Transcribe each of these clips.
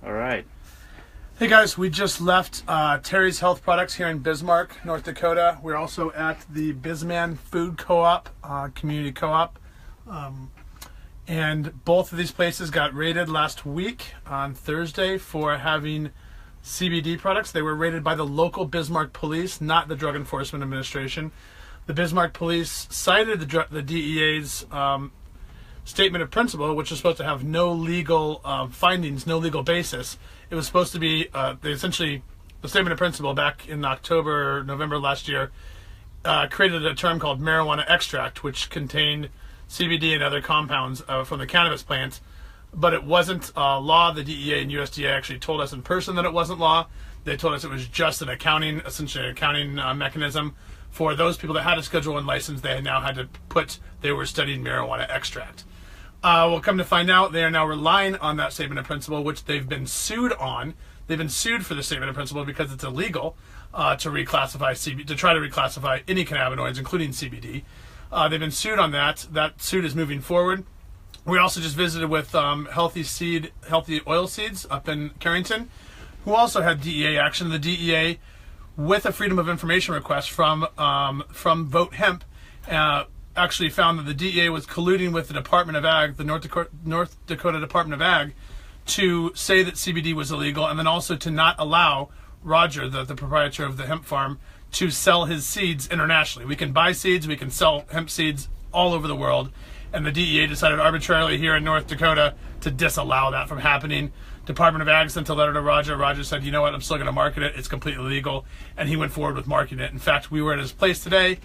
All right. Hey guys, we just left Terry's Health Products here in Bismark, North Dakota. We're also at the Bisman Food Co-op, community co-op. And both of these places got raided last week on Thursday for having CBD products. They were raided by the local Bismark police, not the Drug Enforcement Administration. The Bismarck police cited the DEA's statement of principle, which was supposed to have no legal findings, no legal basis. It was supposed to be the statement of principle back in October, November last year created a term called marijuana extract, which contained CBD and other compounds from the cannabis plant. But it wasn't law. The DEA and USDA actually told us in person that it wasn't law. They told us it was just an accounting, essentially an accounting mechanism for those people that had a Schedule 1 license. They now had to put they were studying marijuana extract. We'll come to find out they are now relying on that statement of principle, which they've been sued on. They've been sued for the statement of principle because it's illegal to reclassify CBD, to try to reclassify any cannabinoids, including CBD. They've been sued on that. That suit is moving forward. We also just visited with Healthy Oil Seeds up in Carrington, who also had DEA action. The DEA, with a Freedom of Information request from Vote Hemp, actually found that the DEA was colluding with the Department of Ag, the North Dakota Department of Ag, to say that CBD was illegal, and then also to not allow Roger, the proprietor of the hemp farm, to sell his seeds internationally. We can buy seeds, we can sell hemp seeds all over the world, and the DEA decided arbitrarily here in North Dakota to disallow that from happening. Department of Ag sent a letter to Roger. Roger said, you know what, I'm still going to market it. It's completely legal. And he went forward with marketing it. In fact, we were at his place today,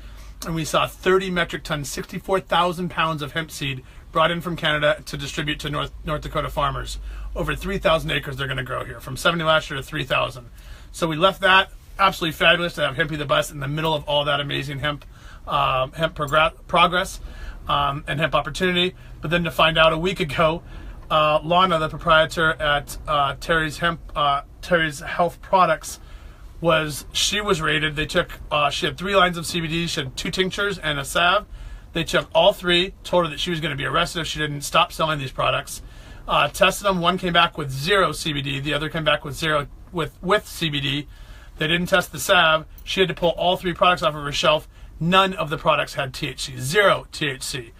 and we saw 30 metric tons, 64,000 pounds of hemp seed brought in from Canada to distribute to North Dakota farmers. Over 3,000 acres they're going to grow here, from 70 last year to 3,000. So we left that. Absolutely fabulous to have Hempy the Bus in the middle of all that amazing hemp progress. And hemp opportunity, but then to find out a week ago, Lana, the proprietor at Terry's Health Products, was raided. They took she had 3 lines of CBD, she had 2 tinctures and a salve. They took all 3, told her that she was going to be arrested if she didn't stop selling these products. Tested them. One came back with 0 CBD, the other came back with 0 with CBD. They didn't test the salve. She had to pull all 3 products off of her shelf. None of the products had THC, 0 THC.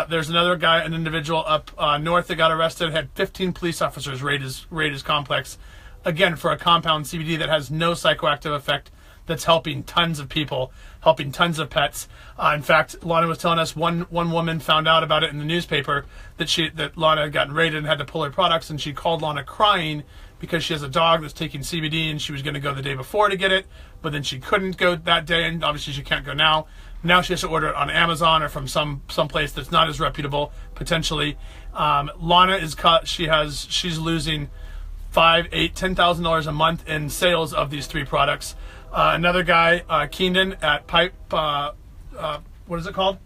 There's another guy, an individual up north that got arrested, had 15 police officers raid his complex, again, for a compound CBD that has no psychoactive effect, that's helping tons of people, helping tons of pets. In fact, Lana was telling us one woman found out about it in the newspaper that Lana had gotten raided and had to pull her products, and she called Lana crying because she has a dog that's taking CBD and she was going to go the day before to get it, but then she couldn't go that day, and obviously she can't go now. Now she has to order it on Amazon or from some place that's not as reputable, potentially. Lana is caught. She's losing $5,000, $8,000, $10,000 a month in sales of these 3 products. Another guy, Keenan at Pipe, what is it called?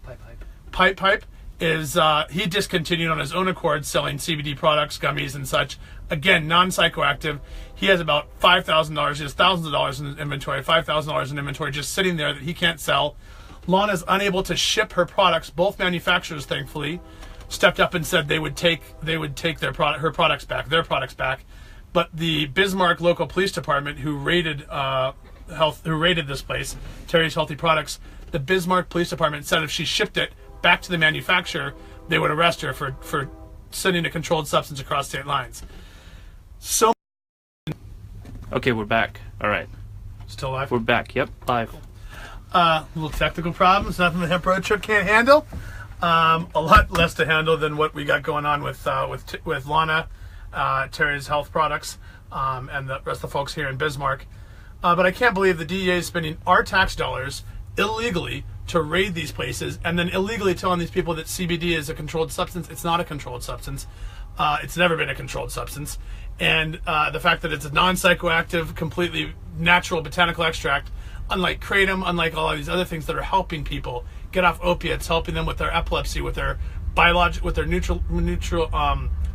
Pipe is he discontinued on his own accord selling CBD products, gummies, and such. Again, non-psychoactive. He has about $5,000. He has thousands of dollars in inventory, $5,000 in inventory just sitting there that he can't sell. Lana's unable to ship her products. Both manufacturers, thankfully, stepped up and said they would take her products back. But the Bismarck local police department, who raided this place, Terry's Healthy Products, the Bismarck Police Department said if she shipped it back to the manufacturer, they would arrest her for sending a controlled substance across state lines. So. Okay, we're back. All right. Still live? We're back. Yep, live. Little technical problems, nothing the Hemp Road Trip can't handle. A lot less to handle than what we got going on with Lana, Terry's Health Products, and the rest of the folks here in Bismarck. But I can't believe the DEA is spending our tax dollars illegally to raid these places, and then illegally telling these people that CBD is a controlled substance. It's not a controlled substance. It's never been a controlled substance. And the fact that it's a non-psychoactive, completely natural botanical extract, unlike kratom, unlike all of these other things that are helping people get off opiates, helping them with their epilepsy, with their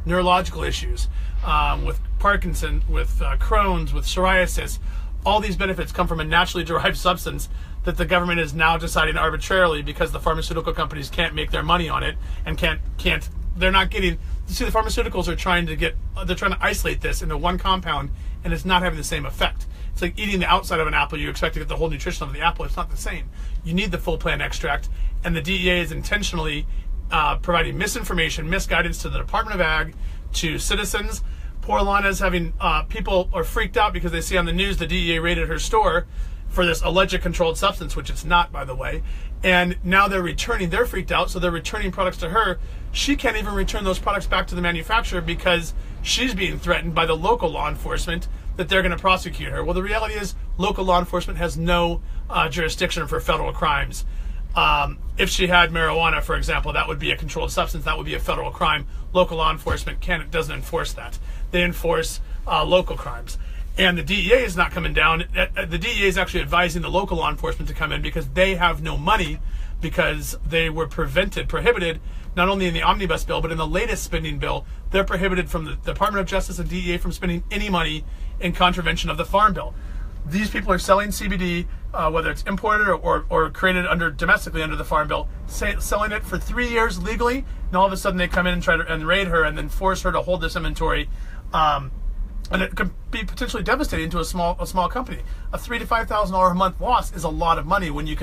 neurological issues, with Parkinson, with Crohn's, with psoriasis. All these benefits come from a naturally derived substance that the government is now deciding arbitrarily, because the pharmaceutical companies can't make their money on it and they're not getting see, the pharmaceuticals are trying to isolate this into one compound, and it's not having the same effect. It's like eating the outside of an apple. You expect to get the whole nutrition of the apple. It's not the same. You need the full plant extract, and the DEA is intentionally providing misinformation, misguidance to the Department of Ag, to citizens. Poor Lana's having people are freaked out because they see on the news the DEA raided her store for this alleged controlled substance, which it's not, by the way. And now they're freaked out, so they're returning products to her. She can't even return those products back to the manufacturer because she's being threatened by the local law enforcement that they're going to prosecute her. Well, the reality is local law enforcement has no jurisdiction for federal crimes. If she had marijuana, for example, that would be a controlled substance. That would be a federal crime. Local law enforcement doesn't enforce that. They enforce local crimes. And the DEA is not coming down. The DEA is actually advising the local law enforcement to come in because they have no money, because they were prohibited, not only in the omnibus bill, but in the latest spending bill. They're prohibited from the Department of Justice and DEA from spending any money in contravention of the Farm Bill. These people are selling CBD, whether it's imported or created domestically under the Farm Bill, selling it for 3 years legally, and all of a sudden they come in and try to raid her and then force her to hold this inventory. And it could be potentially devastating to a small company. A $3,000 to $5,000 a month loss is a lot of money when you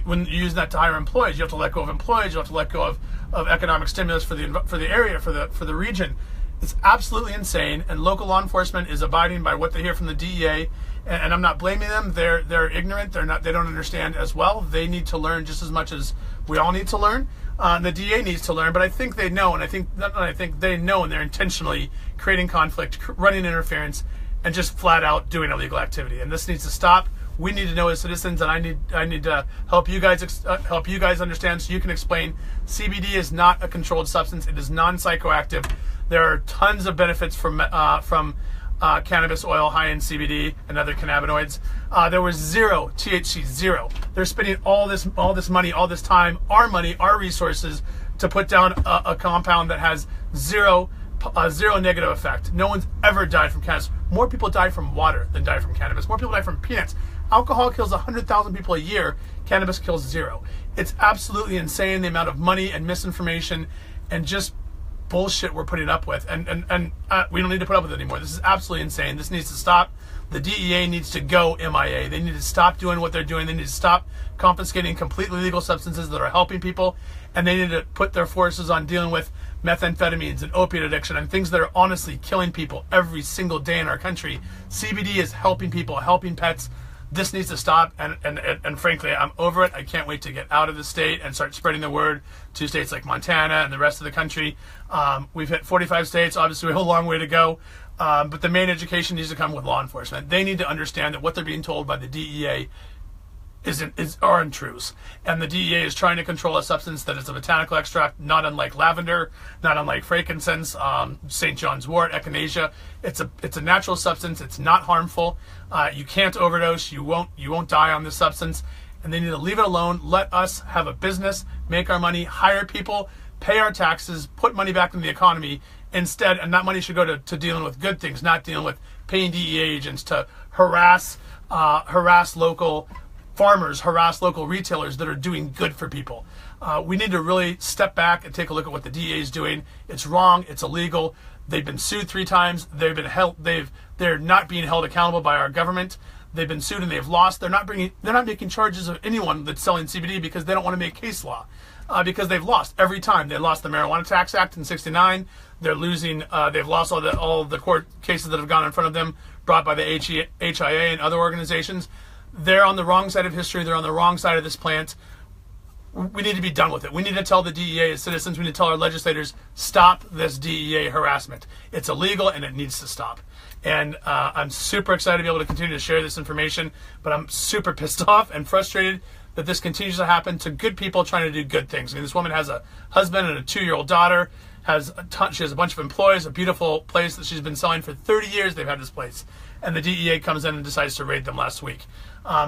use that to hire employees. You have to let go of employees. You have to let go of economic stimulus for the area, for the region. It's absolutely insane. And local law enforcement is abiding by what they hear from the DEA. And I'm not blaming them. They're ignorant. They don't understand as well. They need to learn just as much as we all need to learn. The DEA needs to learn, but I think they know, and I think they know, and they're intentionally creating conflict, running interference, and just flat out doing illegal activity. And this needs to stop. We need to know as citizens, and I need to help you guys understand, so you can explain. CBD is not a controlled substance. It is non-psychoactive. There are tons of benefits from cannabis oil high in CBD and other cannabinoids. There was zero THC, zero. They're spending all this money, all this time, our money, our resources, to put down a compound that has zero negative effect. No one's ever died from cannabis. More people die from water than die from cannabis. More people die from peanuts. Alcohol kills 100,000 people a year. Cannabis kills zero. It's absolutely insane, the amount of money and misinformation and just bullshit we're putting up with, and we don't need to put up with it anymore. This is absolutely insane. This needs to stop. The DEA needs to go MIA. They need to stop doing what they're doing. They need to stop confiscating completely legal substances that are helping people, and they need to put their forces on dealing with methamphetamines and opiate addiction and things that are honestly killing people every single day in our country. CBD is helping people, helping pets. This needs to stop, and frankly, I'm over it. I can't wait to get out of the state and start spreading the word to states like Montana and the rest of the country. We've hit 45 states. Obviously, we have a long way to go, but the main education needs to come with law enforcement. They need to understand that what they're being told by the DEA are untruths. And the DEA is trying to control a substance that is a botanical extract, not unlike lavender, not unlike frankincense, St. John's wort, echinacea. It's a natural substance. It's not harmful. You can't overdose. You won't die on this substance. And they need to leave it alone. Let us have a business, make our money, hire people, pay our taxes, put money back in the economy instead. And that money should go to dealing with good things, not dealing with paying DEA agents to harass local farmers, harass local retailers that are doing good for people. We need to really step back and take a look at what the DEA is doing. It's wrong. It's illegal. They've been sued 3 times. They've been held. They're not being held accountable by our government. They've been sued and they've lost. They're not making charges of anyone that's selling CBD because they don't want to make case law. Because they've lost every time. They lost the Marijuana Tax Act in '69. They're losing. They've lost all the court cases that have gone in front of them, brought by the HIA and other organizations. They're on the wrong side of history. They're on the wrong side of this plant. We need to be done with it. We need to tell the DEA as citizens, we need to tell our legislators, stop this DEA harassment. It's illegal and it needs to stop. And I'm super excited to be able to continue to share this information, but I'm super pissed off and frustrated that this continues to happen to good people trying to do good things. I mean, this woman has a husband and a 2-year-old daughter, she has a bunch of employees, a beautiful place that she's been selling for 30 years. They've had this place. And the DEA comes in and decides to raid them last week.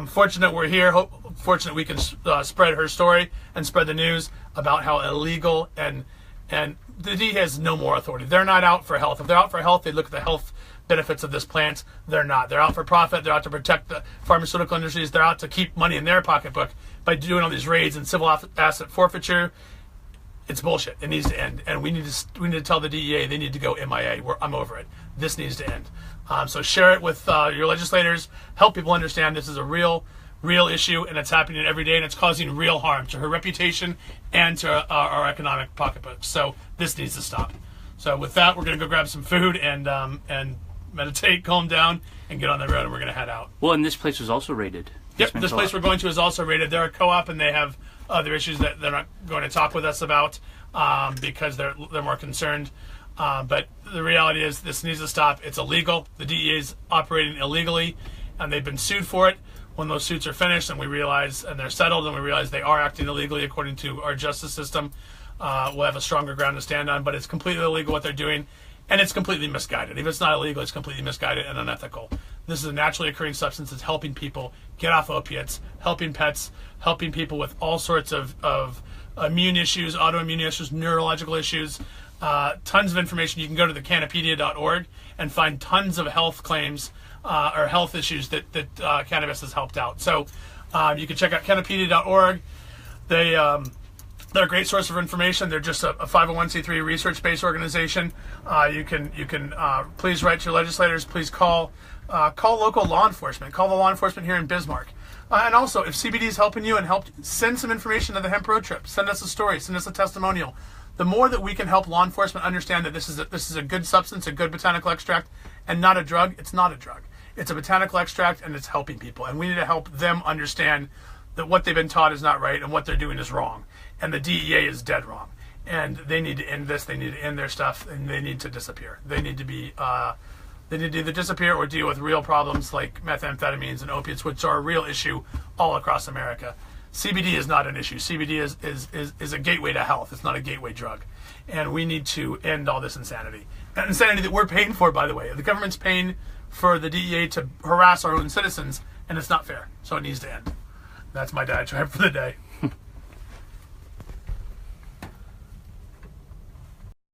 Fortunate we're here. Fortunate we can spread her story and spread the news about how illegal and the DEA has no more authority. They're not out for health. If they're out for health, they look at the health benefits of this plant. They're not. They're out for profit. They're out to protect the pharmaceutical industries. They're out to keep money in their pocketbook by doing all these raids and civil asset forfeiture. It's bullshit. It needs to end, and we need to tell the DEA they need to go MIA. I'm over it. This needs to end. So share it with your legislators. Help people understand this is a real issue, and it's happening every day, and it's causing real harm to her reputation and to our economic pocketbooks. So this needs to stop. So with that, we're going to go grab some food and meditate, calm down, and get on the road, and we're going to head out. Well, and this place was also raided. Yep, this place we're going to is also raided. They're a co-op, and they have other issues that they're not going to talk with us about because they're more concerned. But the reality is this needs to stop. It's illegal. The DEA is operating illegally, and they've been sued for it. When those suits are finished and they're settled and we realize they are acting illegally according to our justice system, we'll have a stronger ground to stand on. But it's completely illegal what they're doing, and it's completely misguided. If it's not illegal, it's completely misguided and unethical. This is a naturally occurring substance that's helping people get off opiates, helping pets, helping people with all sorts of immune issues, autoimmune issues, neurological issues. Tons of information. You can go to the Cannapedia.org and find tons of health claims or health issues that cannabis has helped out. So you can check out Cannapedia.org. They're a great source of information. They're just a 501c3 research-based organization. You can please write to your legislators. Please call local law enforcement. Call the law enforcement here in Bismarck. And also, if CBD is helping you and send some information to the Hemp Road Trip. Send us a story. Send us a testimonial. The more that we can help law enforcement understand that this is a good substance, a good botanical extract, and not a drug, it's not a drug. It's a botanical extract, and it's helping people. And we need to help them understand that what they've been taught is not right and what they're doing is wrong. And the DEA is dead wrong. And they need to end this. They need to end their stuff, and they need to disappear. They need to be... They need to either disappear or deal with real problems like methamphetamines and opiates, which are a real issue all across America. CBD is not an issue. CBD is a gateway to health. It's not a gateway drug. And we need to end all this insanity. And insanity that we're paying for, by the way. The government's paying for the DEA to harass our own citizens, and it's not fair. So it needs to end. That's my diatribe for the day.